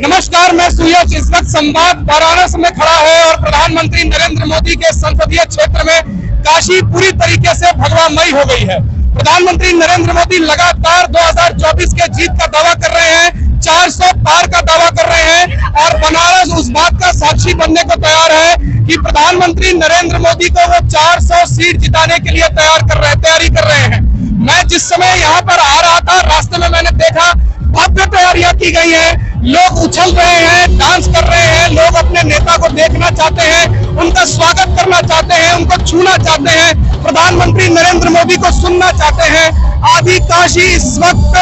नमस्कार, मैं सुयश। इस वक्त संवाद वाराणसी में खड़ा है और प्रधानमंत्री नरेंद्र मोदी के संसदीय क्षेत्र में काशी पूरी तरीके से भगवामयी हो गई है। प्रधानमंत्री नरेंद्र मोदी लगातार 2024 के जीत का दावा कर रहे हैं, 400 पार का दावा कर रहे हैं और बनारस उस बात का साक्षी बनने को तैयार है कि प्रधानमंत्री नरेंद्र मोदी को वो 400 सीट जिताने के लिए तैयारी कर रहे हैं। मैं जिस समय यहाँ पर आ रहा था, रास्ते में मैंने देखा भव्य तैयारियां की गई हैं। लोग उछल रहे हैं, डांस कर रहे हैं, लोग अपने नेता को देखना चाहते हैं, उनका स्वागत करना चाहते हैं, उनको छूना चाहते हैं, प्रधानमंत्री नरेंद्र मोदी को सुनना चाहते हैं। आदि काशी इस वक्त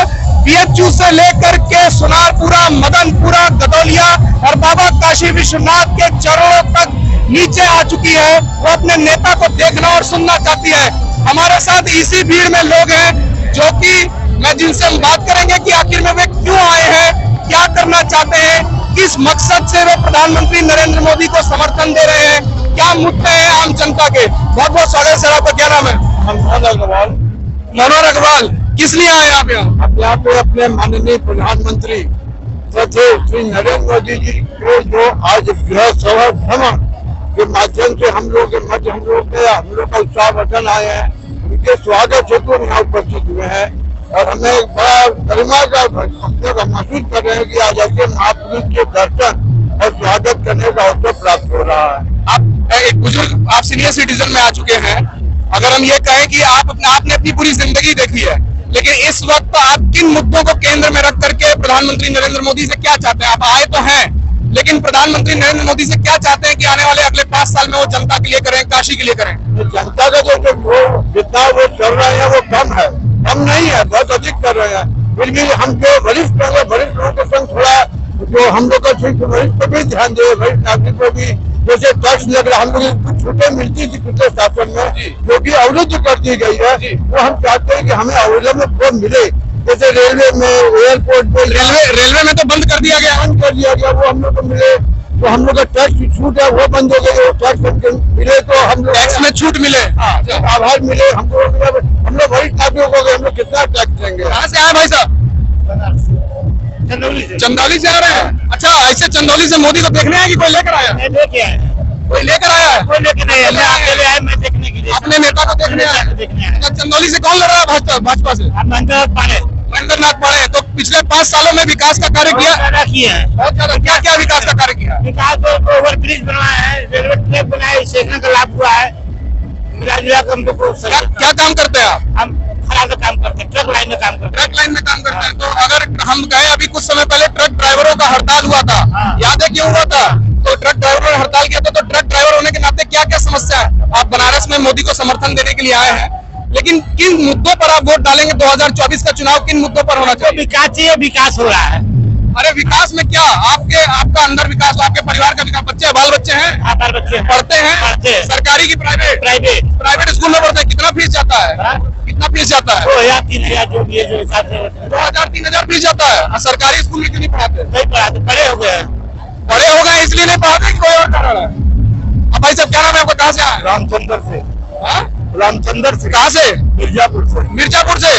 बीएचयू से लेकर के सोनारपुरा, मदनपुरा, गदौलिया और बाबा काशी विश्वनाथ के चरणों तक नीचे आ चुकी है। वो अपने नेता को देखना और सुनना चाहती है। हमारे साथ इसी भीड़ में लोग हैं जो कि मैं जिनसे हम बात करेंगे कि आखिर में वे क्यों आए हैं, क्या करना चाहते हैं, किस मकसद से वे प्रधानमंत्री नरेंद्र मोदी को समर्थन दे रहे हैं, क्या मुद्दे हैं आम जनता के। बहुत बहुत स्वागत है सर, आपका क्या नाम है? मनोहर अग्रवाल। किस लिए आए आप यहाँ पे? अपने माननीय प्रधानमंत्री श्री नरेंद्र मोदी जी के जो आज गृह सभा भ्रमण के माध्यम से हम लोग के मध्य हम लोग का उत्साह वर्धन आए हैं, उनके स्वागत हेतु हम यहाँ उपस्थित हुए हैं और हमें एक बड़ा गरिमा का अपने का महसूस कर रहे हैं कि आज ऐसे महापुरुष के दर्शन और स्वागत करने का अवसर प्राप्त हो रहा है। आप एक बुजुर्ग, आप सीनियर सिटीजन में आ चुके हैं। अगर हम ये कहें कि आपने अपनी पूरी जिंदगी देखी है, लेकिन इस वक्त आप किन मुद्दों को केंद्र में रख करके प्रधानमंत्री नरेंद्र मोदी से क्या चाहते हैं? आप आए तो हैं, लेकिन प्रधानमंत्री नरेंद्र मोदी से क्या चाहते हैं कि आने वाले अगले 5 साल में वो जनता के लिए करें, काशी के लिए करें? जनता का जो जितना वो चल रहे हैं वो कम नहीं है, बहुत अधिक कर रहे हैं। फिर भी हम जो वरिष्ठ लोगों के संग थोड़ा जो हम लोग का वरिष्ठ पर भी ध्यान दे, वरिष्ठ नागरिक को भी जैसे टैक्स लग रहा है, हम लोग कुछ छूटें मिलती थी पिछले शासन में जो कि अवरुद्ध कर दी गई है, वो हम चाहते हैं कि हमें अवरुद्ध में मिले। जैसे रेलवे में, एयरपोर्ट पे, रेलवे में तो बंद कर दिया गया, वो हम लोग को मिले। तो हम लोग का टैक्स की छूट है वो बंद हो गई, वो टैक्स मिले तो हम लोग टैक्स में छूट मिले, आभार मिले हमको। हम लोग वही नागरिकों को हम लोग कितना टैक्स देंगे? कहाँ से आए भाई साहब? चंदौली से आ रहे हैं। अच्छा, ऐसे चंदौली से मोदी को देखने आए कि कोई लेकर आया? कोई लेकर आया है? कोई लेकर नहीं, मैं अकेले आया, मैं देखने के लिए। अपने नेता को देखने आया? चंदौली से कौन लड़ रहा है भाजपा से? महेंद्रनाथ पांडे। तो पिछले 5 सालों में विकास का कार्य किया है? बहुत ज्यादा। क्या क्या विकास का कार्य किया? विकास तो ओवर ब्रिज बनवाया है, रेलवे ट्रैक बनाया, स्टेशन का लाभ हुआ है। क्या काम करते हैं आप? हम खराब काम करते हैं, ट्रक लाइन में काम करते हैं। ट्रक लाइन में काम करते हैं। तो अगर हम कहें, अभी कुछ समय पहले ट्रक ड्राइवरों का हड़ताल हुआ था, याद है क्यों हुआ था? तो ट्रक ड्राइवरों ने हड़ताल किया था। तो ट्रक ड्राइवर होने के नाते क्या क्या समस्या है? आप बनारस में मोदी को समर्थन देने के लिए आए हैं, लेकिन किन मुद्दों पर आप वोट डालेंगे? 2024 का चुनाव किन मुद्दों पर होना चाहिए? विकास चाहिए, विकास हो रहा है। अरे विकास में क्या? आपका अंदर विकास, आपके परिवार का विकास। बच्चे, बाल बच्चे हैं? बाल बच्चे पढ़ते हैं? सरकारी की प्राइवेट स्कूल में पढ़ते हैं? कितना फीस जाता है? कितना फीस जाता है? 2000-3000 जो भी है, जो हिसाब से 2000-3000 फीस जाता है। सरकारी स्कूल में क्यों नहीं पढ़ाते? नहीं पढ़ाते, बड़े हो गए इसलिए नहीं पढ़ाते कि कोई और कारण है? अब भाई साहब, क्या नाम है आपका? कहाँ से आए? रामचंद्र से। कहाँ से? मिर्जापुर से।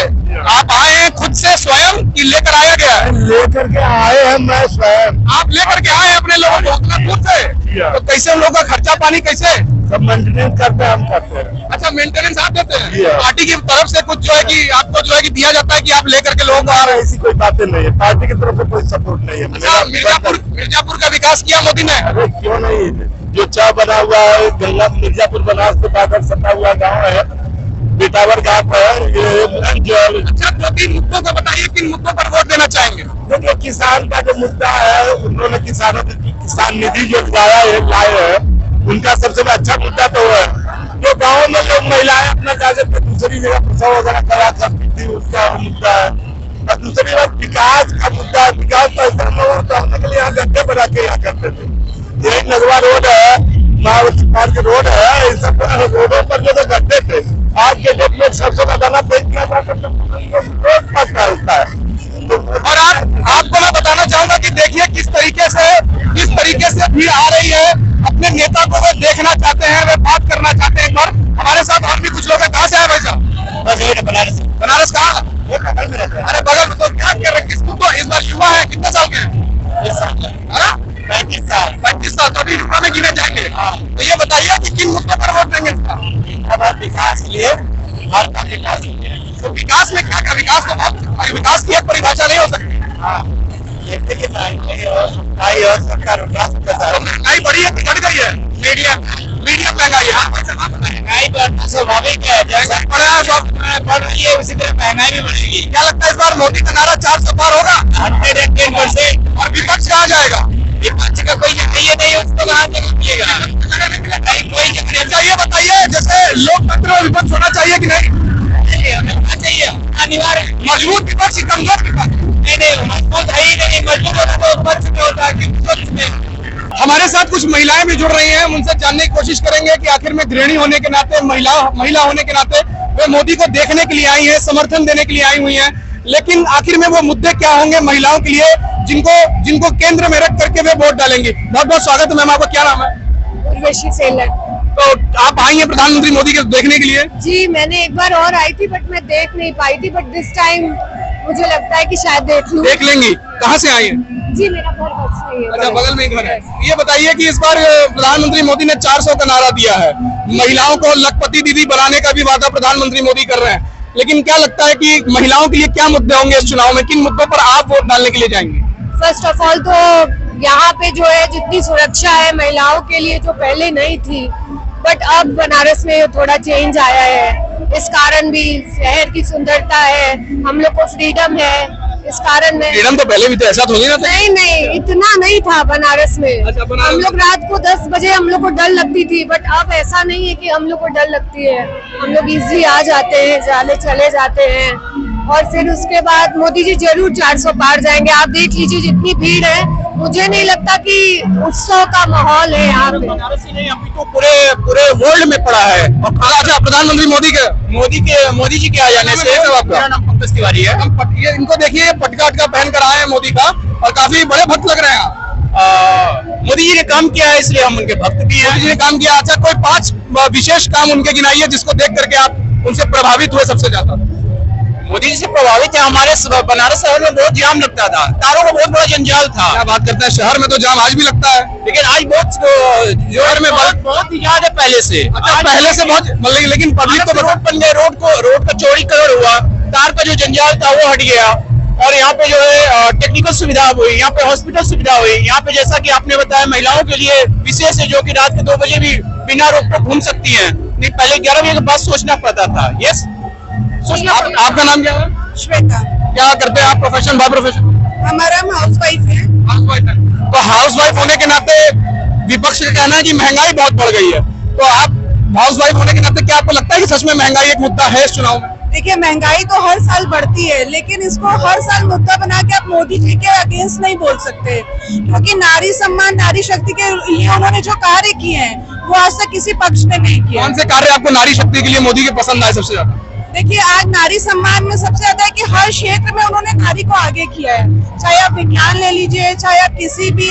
आप आए हैं खुद से स्वयं कि लेकर आया गया है? लेकर के आए हैं, मैं स्वयं। आप लेकर के आए हैं अपने लोगों को उतना दूर से? तो कैसे उन लोगों का खर्चा पानी कैसे? सब मेंटेनेंस करते हैं, हम करते हैं। अच्छा, मेंटेनेंस आप देते हैं? पार्टी की तरफ से कुछ जो है कि आपको जो है कि दिया जाता है कि आप लेकर के लोगों को आ रहे हैं? ऐसी कोई बातें नहीं है, पार्टी की तरफ से कोई सपोर्ट नहीं है। अच्छा, मिर्जापुर का विकास किया मोदी ने? अरे क्यों नहीं, जो चाय बना हुआ है, गंगा मिर्जापुर बनारस के बादल सटा हुआ गाँव है, बेटावर गाँव है। अच्छा, 2-3 मुद्दों को बताइए, किन मुद्दों पर वोट देना चाहेंगे? देखिए, किसान का जो मुद्दा है, उन्होंने किसानों की किसान निधि जो लाए है, उनका सबसे अच्छा मुद्दा तो है। जो गाँव में लोग महिलाएं अपना जाकर दूसरी जगह प्रसव वगैरह करा सकती थी, उसका मुद्दा है। और दूसरी बात विकास का मुद्दा है। विकास तो ऐसा होने के लिए यहाँ गड्ढे बना के यहाँ करते थे। ये नगवा रोड है, महावती पार्क रोड है, इन सब रोडों पर जो गड्ढे थे, आज के डेट में सरसों का दाना बेच किया जा सकता है। और आपको मैं बताना चाहूंगा कि देखिए किस तरीके से भी आ रही है। अपने नेता को वे देखना चाहते हैं, वे बात करना चाहते हैं। एक बार हमारे साथ और भी कुछ लोग हैं। कहाँ से आए भाई साहब? बनारस कहाँ? अरे बगल में। तो क्या कर रहे हैं? किसको? तो इस बार युवा है, कितने साल के हैं? 35 साल 35 साल तो अभी युवा में गिने जाएंगे। तो ये बताइए कि किन मुद्दों पर वोट देंगे इसका? विकास के लिए, भारत का विकास के लिए। तो विकास में क्या क्या विकास तो बहुत, विकास की एक परिभाषा नहीं हो सकती। देखिए महंगाई और सरकार महंगाई बढ़ी है कि घट गई है? मीडियम महंगाई है। महंगाई बढ़ना स्वाभाविक है, जैसा बढ़ रही है उसी तरह महंगाई भी बढ़ेगी। क्या लगता है इस बार मोदी का नारा 400 पार होगा? 110%। और विपक्ष कहाँ जाएगा? विपक्ष का कोई जगह ये नहीं, उसको कहाँ जगह मिलेगा? कोई जगह अच्छा ये बताइए, जैसे लोकतंत्र में विपक्ष होना चाहिए कि नहीं? चाहिए, अनिवार्य। मजबूत विपक्ष की कमजोर विपक्ष? नहीं, मजबूत है ही नहीं। मजबूत होता तो विपक्ष में होता है कि विपक्ष में। हमारे साथ कुछ महिलाएं भी जुड़ रही हैं, हम उनसे जानने की कोशिश करेंगे कि आखिर में गृहिणी होने के नाते, महिला होने के नाते वे मोदी को देखने के लिए आई हैं, समर्थन देने के लिए आई हुई हैं, लेकिन आखिर में वो मुद्दे क्या होंगे महिलाओं के लिए जिनको केंद्र में रख करके वे वोट डालेंगे। बहुत बहुत स्वागत है मैम, आपका क्या नाम है? उर्वशी सेलर। तो आप आई हैं प्रधानमंत्री मोदी के देखने के लिए? जी, मैंने एक बार और आई थी बट मैं देख नहीं पाई थी, बट दिस टाइम मुझे लगता है कि शायद देख लेंगी। कहाँ से आई हैं? जी, मेरा घर बस नहीं है। अच्छा, बगल में ही घर है। ये बताइए कि इस बार प्रधानमंत्री मोदी ने 400 का नारा दिया है, महिलाओं को लखपति दीदी बनाने का भी वादा प्रधानमंत्री मोदी कर रहे हैं, लेकिन क्या लगता है कि महिलाओं के लिए क्या मुद्दे होंगे इस चुनाव में? किन मुद्दों पर आप वोट डालने के लिए जाएंगे? फर्स्ट ऑफ ऑल तो यहाँ पे जो है जितनी सुरक्षा है महिलाओं के लिए जो पहले नहीं थी, बट अब बनारस में थोड़ा चेंज आया है। इस कारण भी शहर की सुंदरता है, हम लोग को फ्रीडम है, इस कारण में। फ्रीडम तो पहले भी तो ऐसा थोड़ी ना था। नहीं, इतना नहीं था बनारस में। अच्छा, बनारस हम लोग रात को 10 बजे हम लोग को डर लगती थी, बट अब ऐसा नहीं है कि हम लोग को डर लगती है। हम लोग इजीली आ जाते हैं, चले जाते हैं, और फिर उसके बाद मोदी जी जरूर 400 पार जाएंगे। आप देख लीजिए जितनी भीड़ है, मुझे नहीं लगता कि उत्सव का माहौल है यहाँ पे। बनारस ही नहीं, अभी तो पूरे वर्ल्ड में पड़ा है। अच्छा, प्रधानमंत्री मोदी जी के आ जाने से मेरा नाम पंकज तिवारी है। ये इनको देखिए, पटका पहन कर आए हैं मोदी का, और काफी बड़े भक्त लग रहे हैं। मोदी जी ने काम किया है इसलिए हम उनके भक्त भी हैं। मोदी जी ने काम किया। अच्छा, कोई 5 विशेष काम उनके गिनाइए जिसको देख करके आप उनसे प्रभावित हुए सबसे ज्यादा। मोदी जी से प्रभावित है। हमारे बनारस शहर में बहुत जाम लगता था, तारों का बहुत बड़ा जंजाल था। क्या बात करते हैं, शहर में तो जाम आज भी लगता है, लेकिन आज शहर में बहुत ही ज्यादा पहले से। अच्छा, पहले से बहुत, लेकिन पब्लिक को रोड बन गए, रोड का चौड़ीकरण हुआ, तार का जो जंजाल था वो हट गया, और यहाँ पे जो है टेक्निकल सुविधा हुई, यहाँ पे हॉस्पिटल सुविधा हुई, यहाँ पे जैसा कि आपने बताया महिलाओं के लिए विशेष है, जो कि रात के 2 बजे भी बिना रोक टोक घूम सकती हैं। नहीं, पहले 11 बजे के बाद सोचना पड़ता था। यस, आपका नाम क्या है? श्वेता। क्या करते हैं आप प्रोफेशन बाय प्रोफेशन? हमारा हाउस वाइफ है। तो हाउस वाइफ होने के नाते विपक्ष का कहना है कि महंगाई बहुत बढ़ गई है, तो आप हाउस वाइफ होने के नाते क्या आपको लगता है कि सच में महंगाई एक मुद्दा है इस चुनाव में? देखिए, महंगाई तो हर साल बढ़ती है, लेकिन इसको हर साल मुद्दा बना के आप मोदी जी के अगेंस्ट नहीं बोल सकते, क्योंकि नारी सम्मान, नारी शक्ति के लिए उन्होंने जो कार्य किए हैं वो आज तक किसी पक्ष ने नहीं किया। कौन से कार्य आपको नारी शक्ति के लिए मोदी के पसंद आए सबसे ज्यादा? देखिए, आज नारी सम्मान में सबसे ज्यादा है कि हर क्षेत्र में उन्होंने नारी को आगे किया है। चाहे आप विज्ञान ले लीजिए, चाहे आप किसी भी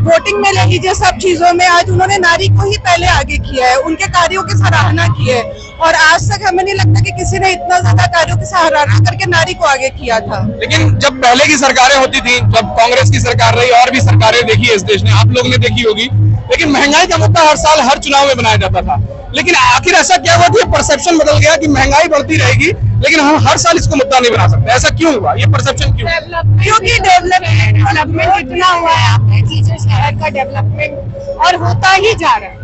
वोटिंग में ले लीजिए, सब चीजों में आज उन्होंने नारी को ही पहले आगे किया है, उनके कार्यों की सराहना की है, और आज तक हमें नहीं लगता कि किसी ने इतना ज्यादा कार्यों की सराहना करके नारी को आगे किया था। लेकिन जब पहले की सरकारें होती थी, जब कांग्रेस की सरकार रही, और भी सरकारें देखी है इस देश ने, आप लोग ने देखी होगी, लेकिन महंगाई का मुद्दा हर साल हर चुनाव में बनाया जाता था। लेकिन आखिर ऐसा क्या हुआ कि ये परसेप्शन बदल गया कि महंगाई बढ़ती रहेगी, लेकिन हम हर साल इसको मुद्दा नहीं बना सकते? ऐसा क्यों हुआ? ये परसेप्शन क्यों? क्योंकि डेवलपमेंट इतना हुआ है, आप देख लीजिए शहर का डेवलपमेंट, और होता ही जा रहा है।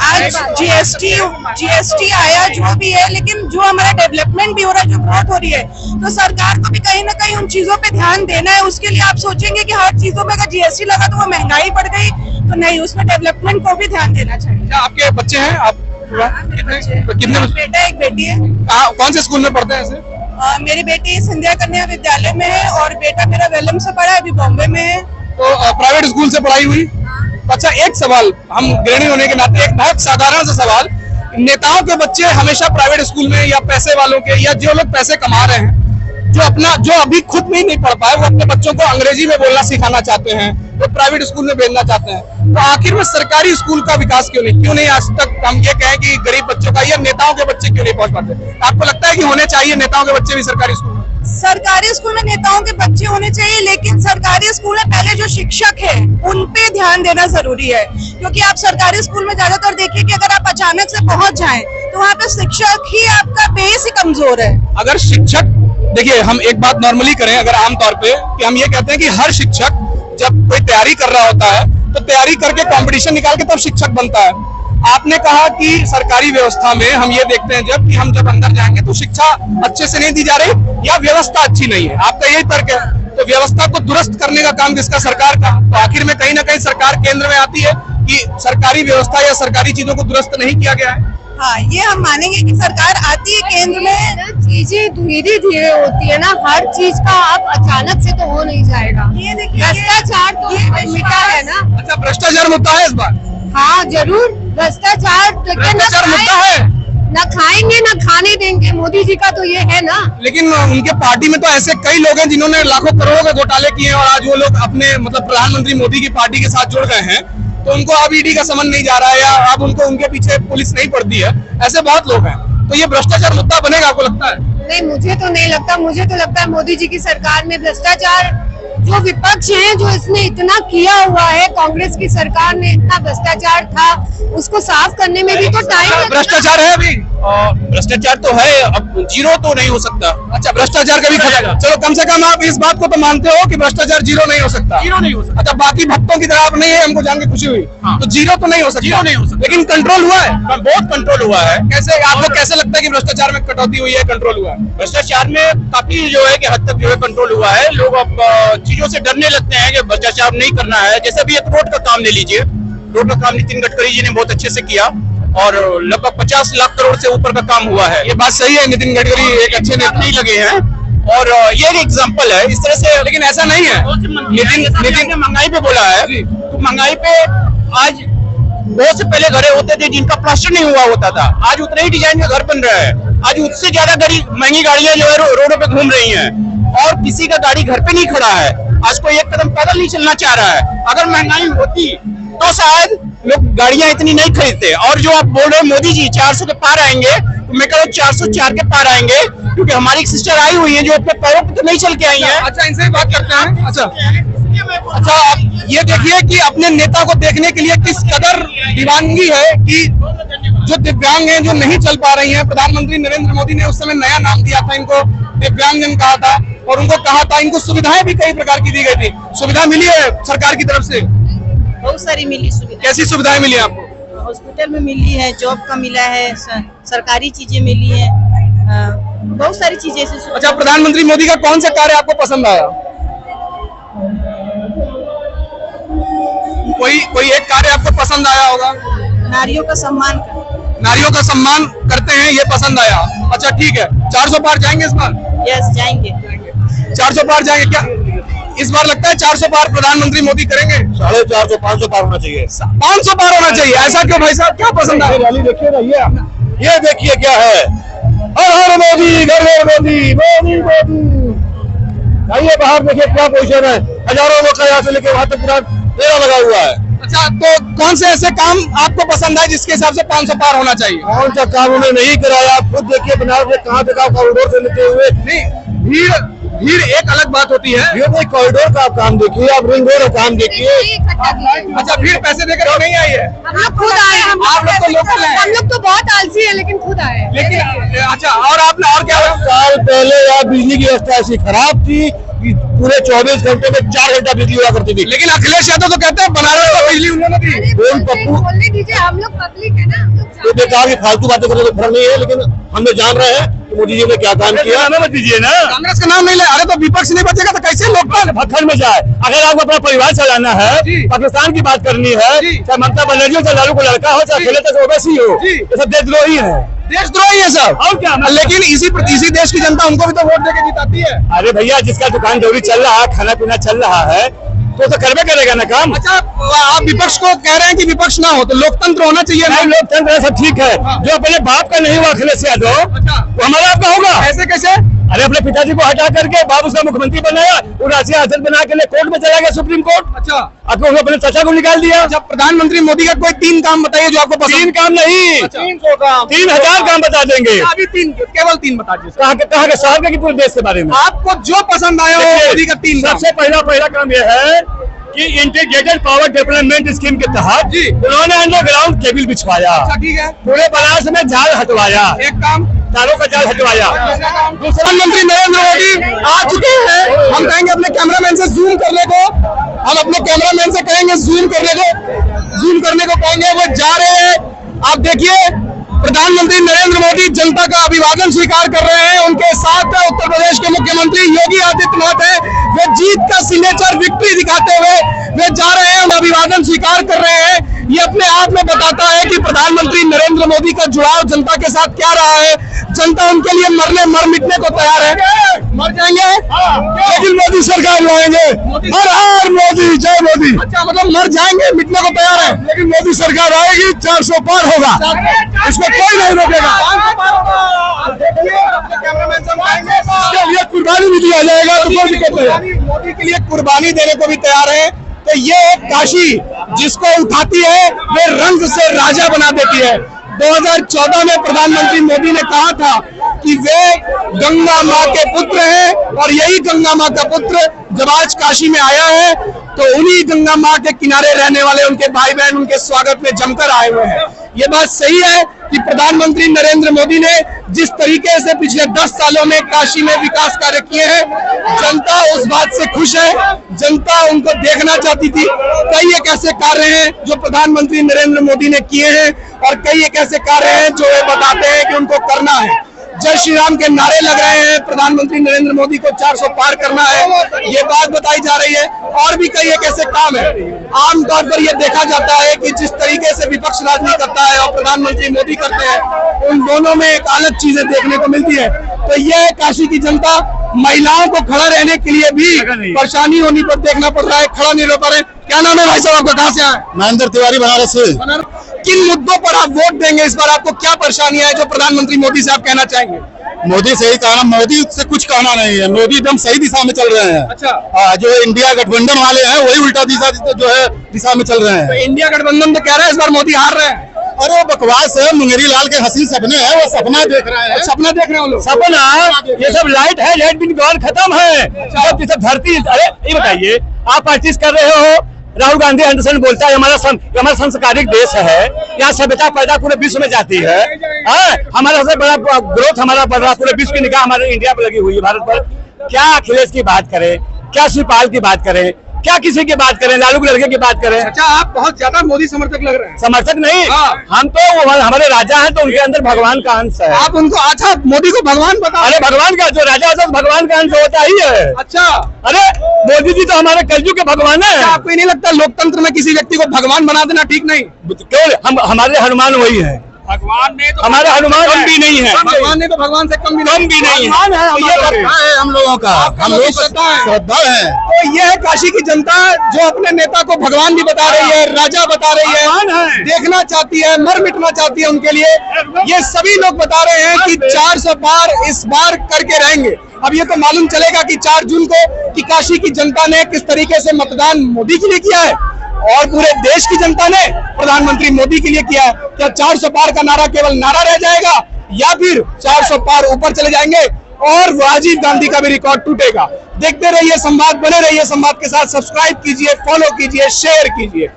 आज जीएसटी आया, जो भी है, लेकिन जो हमारा डेवलपमेंट भी हो रहा है, जो ग्रोथ हो रही है, तो सरकार को भी कहीं ना कहीं उन चीजों पे ध्यान देना है। उसके लिए आप सोचेंगे कि हर चीजों में अगर जीएसटी लगा तो वो महंगाई बढ़ गई, तो नहीं, उसमें डेवलपमेंट को भी ध्यान देना चाहिए। क्या आपके बच्चे हैं? आप कितने बेटा, एक बेटी है। कौन से स्कूल में पढ़ते हैं ऐसे? मेरी बेटी संध्या कन्या विद्यालय में है, और बेटा मेरा वेलम से पढ़ा है, अभी बॉम्बे में है। तो प्राइवेट स्कूल से पढ़ाई हुई? अच्छा, एक सवाल, हम गृहिणी होने के नाते एक बहुत साधारण सा सवाल, नेताओं के बच्चे हमेशा प्राइवेट स्कूल में, या पैसे वालों के, या जो लोग पैसे कमा रहे हैं, जो अभी खुद में ही नहीं पढ़ पाए, वो अपने बच्चों को अंग्रेजी में बोलना सिखाना चाहते हैं, वो प्राइवेट स्कूल में भेजना चाहते हैं। तो आखिर में सरकारी स्कूल का विकास क्यों नहीं आज तक हम ये कहें कि गरीब बच्चों का या नेताओं के बच्चे क्यों नहीं पहुंच पाते? आपको लगता है कि होने चाहिए नेताओं के बच्चे भी सरकारी स्कूल में? सरकारी स्कूल में नेताओं के बच्चे होने चाहिए, लेकिन सरकारी स्कूल में पहले जो शिक्षक है उन पे ध्यान देना जरूरी है। क्योंकि आप सरकारी स्कूल में ज्यादातर देखिए कि अगर आप अचानक से पहुंच जाएं तो वहाँ पे शिक्षक ही आपका बेस ही कमजोर है। अगर शिक्षक, देखिए हम एक बात नॉर्मली करें अगर आमतौर पे, कि हम ये कहते हैं कि हर शिक्षक जब कोई तैयारी कर रहा होता है तो तैयारी करके कंपटीशन निकाल के तब शिक्षक बनता है। आपने कहा कि सरकारी व्यवस्था में हम ये देखते हैं जब अंदर जाएंगे तो शिक्षा अच्छे से नहीं दी जा रही या व्यवस्था अच्छी नहीं है, आपका यही तर्क है। तो व्यवस्था को दुरुस्त करने का काम किसका? सरकार का। तो आखिर में कहीं ना कहीं सरकार केंद्र में आती है कि सरकारी व्यवस्था या सरकारी चीजों को दुरुस्त नहीं किया गया है। हाँ, ये हम मानेंगे कि सरकार आती है केंद्र में, चीजें धीरे धीरे होती है ना, हर चीज का आप अचानक से तो हो नहीं जाएगा। ये देखिए भ्रष्टाचार तो मिटा है ना। अच्छा, भ्रष्टाचार मुद्दा है इस बार? हाँ जरूर, भ्रष्टाचार मुद्दा है। न खाएंगे न खाने देंगे, मोदी जी का तो ये है ना। लेकिन उनके पार्टी में तो ऐसे कई लोग हैं जिन्होंने लाखों करोड़ों के घोटाले किए हैं और आज वो लोग अपने मतलब प्रधानमंत्री मोदी की पार्टी के साथ जुड़ गए हैं, तो उनको अब ईडी का समन नहीं जा रहा है या अब उनको उनके पीछे पुलिस नहीं पड़ती है, ऐसे बहुत लोग हैं। तो ये भ्रष्टाचार मुद्दा बनेगा, आपको लगता है? नहीं, मुझे तो नहीं लगता। मुझे तो लगता है मोदी जी की सरकार में भ्रष्टाचार, जो विपक्ष है जो इसने इतना किया हुआ है, कांग्रेस की सरकार ने इतना भ्रष्टाचार था, उसको साफ करने में भी तो टाइम। भ्रष्टाचार है अभी? भ्रष्टाचार तो है, अब जीरो तो नहीं हो सकता। अच्छा, भ्रष्टाचार कभी खत्म, चलो कम से कम आप इस बात को तो मानते हो कि भ्रष्टाचार जीरो नहीं हो सकता? जीरो नहीं हो सकता। अच्छा, बाकी भक्तों की तरह आप नहीं है, हमको जान के खुशी हुई। हाँ। तो जीरो तो नहीं हो सकता? जीरो नहीं हो सकता। लेकिन कंट्रोल हुआ है? बहुत कंट्रोल हुआ है। कैसे, आपको कैसे लगता है कि भ्रष्टाचार में कटौती हुई है, कंट्रोल हुआ है? भ्रष्टाचार में काफी जो है कि हद तक जो है कंट्रोल हुआ है। लोग अब चीजों से डरने लगते हैं कि भ्रष्टाचार नहीं करना है। जैसे भी एक रोड का काम ले लीजिए, रोड का काम नितिन गडकरी जी ने बहुत अच्छे से किया और लगभग 50 लाख करोड़ से ऊपर का काम हुआ है। ये बात सही है, नितिन गडकरी एक अच्छे नेता नहीं लगे हैं और ये एक एग्जांपल है इस तरह से। लेकिन ऐसा नहीं है, नितिन ने महंगाई पे बोला है, तो महंगाई पे आज बहुत से पहले घरे होते थे जिनका प्लास्टर नहीं हुआ होता था, आज उतने ही डिजाइन का घर बन रहा है। आज उससे ज्यादा महंगी गाड़ियां जो है रोडों पे घूम रही हैं और किसी का गाड़ी घर पे नहीं खड़ा है। आज कोई एक कदम पैदल नहीं चलना चाह रहा है। अगर महंगाई होती तो शायद लोग गाड़ियां इतनी नहीं खरीदते। और जो आप बोल रहे हैं मोदी जी 400 के पार आएंगे, तो मैं कह रहा हूँ 404 के पार आएंगे, क्योंकि हमारी एक सिस्टर आई हुई है जो अपने पैरों पे तो नहीं चल के आई है। अच्छा, इनसे ही बात करते हैं। अच्छा, आप ये देखिए कि अपने नेता को देखने के लिए किस कदर दीवानगी है कि जो दिव्यांग हैं, जो नहीं चल पा रही हैं। प्रधानमंत्री नरेंद्र मोदी ने उस समय नया नाम दिया था, इनको दिव्यांगजन कहा था और उनको कहा था, इनको सुविधाएं भी कई प्रकार की दी गई थी। सुविधा मिली है सरकार की तरफ से? बहुत सारी मिली सुविधा। कैसी सुविधाएं मिली आपको? हॉस्पिटल में मिली है, जॉब का मिला है, सरकारी चीजें मिली है, बहुत सारी चीजें ऐसी। अच्छा, प्रधानमंत्री मोदी का कौन सा कार्य आपको पसंद आया? कोई एक कार्य आपको पसंद आया होगा? नारियों का सम्मान कर। नारियों का सम्मान करते हैं, ये पसंद आया। अच्छा ठीक है, 400 पार जाएंगे इस बार? यस, जाएंगे। 400 पार जाएंगे क्या इस बार? लगता है 400 पार प्रधानमंत्री मोदी करेंगे? 450 500 पार होना चाहिए। 500 पार होना चाहिए, ऐसा क्यों भाई साहब, क्या पसंद है? रैली देखिए ना, ये देखिए क्या है, हर हर मोदी, घर घर मोदी, मोदी मोदी। आइए बाहर देखिए क्या पोजीशन है, हजारों लोग का यहाँ से लेके वहां तक पूरा मेला लगा हुआ है। अच्छा, तो कौन से ऐसे काम आपको पसंद है जिसके हिसाब से 500 पार होना चाहिए? कौन सा काम उन्होंने नहीं कराया, आप खुद देखिए बनारस में कहाँ देखा कॉरिडोर से लेते हुए। नहीं, भीड़ एक अलग बात होती है। ये नहीं, कॉरिडोर का आप काम देखिए, आप रिंग रोड का काम देखिए। अच्छा, भीड़ पैसे देकर नहीं आई है? हम लोग खुद आए हैं। आप लोग तो लोकल हैं। हम लोग तो बहुत आलसी है, लेकिन खुद आए। लेकिन अच्छा, और आपने और क्या? साल पहले यहाँ बिजली की व्यवस्था ऐसी खराब थी कि पूरे 24 घंटे में 4 घंटा बिजली हुआ करती थी। लेकिन अखिलेश यादव तो कहते हैं बनारस में बिजली उन्होंने दी। बोलने दीजिए, हम लोग पब्लिक है ना, हम लोग तो बेकार की फालतू बातें करने को फर्क नहीं है, लेकिन हम लोग जान रहे हैं कि मोदी जी ने क्या काम किया। मत दीजिए ना, कांग्रेस का नाम नहीं ले। अरे तो विपक्ष नहीं बचेगा तो कैसे लोकपाल पत्थर में जाए। अगर आपको अपना परिवार चलाना है, पाकिस्तान की बात करनी है, चाहे ममता बनर्जी हो, चाहे लालू को लड़का हो, चाहे अखिलेश ओवैसी हो, ये सब देशद्रोही है। देशद्रोही है सब, और क्या? लेकिन इसी देश की जनता उनको भी तो वोट देके जिताती है। अरे भैया, जिसका दुकान दौरी चल रहा है, खाना पीना चल रहा है, तो करवे करेगा ना काम। अच्छा, आप विपक्ष को कह रहे हैं कि विपक्ष ना हो तो लोकतंत्र होना चाहिए ना? लोकतंत्र सब ठीक है, जो अपने बाप का नहीं हुआ अखिलेश यादव, अच्छा, तो हमारा आपका होगा। ऐसे कैसे? अरे अपने पिताजी को हटा करके बाबू उसका मुख्यमंत्री बनाया, और राशि हासिल बना के लिए कोर्ट में चला गया, सुप्रीम कोर्ट। अच्छा, अब अपने चाचा को निकाल दिया। जब प्रधानमंत्री मोदी का कोई 3 काम बताइए जो आपको पसंद। 3 काम नहीं, 300 काम, 3000 काम बता देंगे। अभी 3, केवल 3 बता दीजिए। कहाँ के शहर के पूरे देश के बारे में आपको जो पसंद आया हो मोदी का 3 काम। सबसे पहला काम यह है कि इंटीग्रेटेड पावर डेवलपमेंट स्कीम के तहत जी उन्होंने अंडरग्राउंड केबल बिछवाया, अच्छा ठीक है। पूरे बनारस में जाल हटवाया, एक काम, तारों का जाल हटवाया। प्रधानमंत्री नरेंद्र मोदी आ चुके हैं। हम कहेंगे अपने कैमरामैन से जूम करने को, हम अपने कैमरामैन से कहेंगे जूम करने को कहेंगे। वो जा रहे हैं, आप देखिए प्रधानमंत्री नरेंद्र मोदी जनता का अभिवादन स्वीकार कर रहे हैं। उनके साथ उत्तर प्रदेश के मुख्यमंत्री योगी आदित्यनाथ है। वे जीत का सिग्नेचर विक्ट्री दिखाते हुए वे जा रहे हैं, अभिवादन स्वीकार कर रहे हैं। ये अपने आप में बताता है कि प्रधानमंत्री नरेंद्र मोदी का जुड़ाव जनता के साथ क्या रहा है। जनता उनके लिए मर मिटने को तैयार है। मर जाएंगे लेकिन मोदी सरकार लाएंगे। हर हर मोदी, जय मोदी। अच्छा, मतलब मर जाएंगे, मिटने को तैयार है, लेकिन मोदी सरकार आएगी, 400 पार होगा, इसमें कोई नहीं रोकेगा। इसके लिए कुर्बानी भी दिया जाएगा, तो कोई दिक्कत नहीं। मोदी के लिए कुर्बानी देने को भी तैयार है। तो ये एक काशी जिसको उठाती है वे रंग से राजा बना देती है। 2014 में प्रधानमंत्री मोदी ने कहा था कि वे गंगा माँ के पुत्र हैं, और यही गंगा माँ का पुत्र जब आज काशी में आया है तो उन्हीं गंगा माँ के किनारे रहने वाले उनके भाई बहन उनके स्वागत में जमकर आए हुए हैं। ये बात सही है कि प्रधानमंत्री नरेंद्र मोदी ने जिस तरीके से पिछले 10 सालों में काशी में विकास कार्य किए हैं, जनता उस बात से खुश है। जनता उनको देखना चाहती थी। कई एक ऐसे कार्य हैं जो प्रधानमंत्री नरेंद्र मोदी ने किए हैं, और कई एक ऐसे कार्य हैं जो वे बताते हैं कि उनको करना है। जय श्री राम के नारे लग रहे हैं, प्रधानमंत्री नरेंद्र मोदी को 400 पार करना है, ये बात बताई जा रही है। और भी कई एक ऐसे काम है। आमतौर पर यह देखा जाता है कि जिस तरीके से विपक्ष राजनीति करता है और प्रधानमंत्री मोदी करते हैं, उन दोनों में एक अलग चीजें देखने को मिलती है। तो यह काशी की जनता महिलाओं को खड़ा रहने के लिए भी परेशानी होने पर देखना पड़ रहा है, खड़ा नहीं रह पा रहे। क्या नाम है भाई साहब आपका, कहाँ से आए? महेंद्र तिवारी, बनारस से। किन मुद्दों पर आप वोट देंगे इस बार? आपको क्या परेशानियां है जो प्रधानमंत्री मोदी से आप कहना चाहेंगे? मोदी से ही कहना, मोदी से कुछ कहना नहीं है। मोदी एकदम सही दिशा में चल रहे हैं। अच्छा, जो इंडिया गठबंधन वाले हैं वही उल्टा दिशा में चल रहे हैं। तो इंडिया गठबंधन तो कह रहा है इस बार मोदी हार रहे हैं। अरे वो बकवास है, मुंगेरी लाल के हसीन सपने हैं, वो सपना देख रहे हैं। सपना देख रहे हो लोग? सपना ये सब लाइट है, लाइट भी खत्म है, सब धरती। अरे ये बताइए, आप प्रैक्टिस कर रहे हो, राहुल गांधी अंडरस्टैंड बोलता है हमारा संस्कारिक देश है, यहाँ सभ्यता पैदा पूरे विश्व में जाती है। हमारा सबसे बड़ा ग्रोथ हमारा बढ़ रहा, पूरे विश्व की निगाह हमारे इंडिया पर लगी हुई है, भारत पर। क्या अखिलेश की बात करें, क्या शिवपाल की बात करें, क्या किसी की बात करें, लालू के लड़के की बात करें। अच्छा, आप बहुत ज्यादा मोदी समर्थक लग रहे हैं। समर्थक नहीं, हम तो हमारे राजा हैं, तो उनके अंदर भगवान का अंश है। आप उनको, अच्छा मोदी को भगवान बता? अरे भगवान का, जो राजा होता है भगवान का अंश होता ही है। अच्छा, अरे मोदी जी तो हमारे कलयुग के भगवान है। आपको नहीं लगता लोकतंत्र में किसी व्यक्ति को भगवान बना देना ठीक नहीं? क्यों? हमारे हनुमान वही है। भगवान ने तो हमारा हनुमान कम भी नहीं है। भगवान ने तो भगवान से कम भी नहीं है। है हम लोगों का, हम लोग श्रद्धा है। तो ये है काशी की जनता जो अपने नेता को भगवान भी बता रही है, राजा बता रही है, देखना चाहती है, मर मिटना चाहती है उनके लिए। ये सभी लोग बता रहे हैं कि 400 पार इस बार करके रहेंगे। अब ये तो मालूम चलेगा कि 4 जून को कि काशी की जनता ने किस तरीके से मतदान मोदी के लिए किया है और पूरे देश की जनता ने प्रधानमंत्री मोदी के लिए किया है। क्या 400 पार का नारा केवल नारा रह जाएगा, या फिर 400 पार ऊपर चले जाएंगे और राजीव गांधी का भी रिकॉर्ड टूटेगा? देखते रहिए संवाद, बने रहिए संवाद के साथ। सब्सक्राइब कीजिए, फॉलो कीजिए, शेयर कीजिए।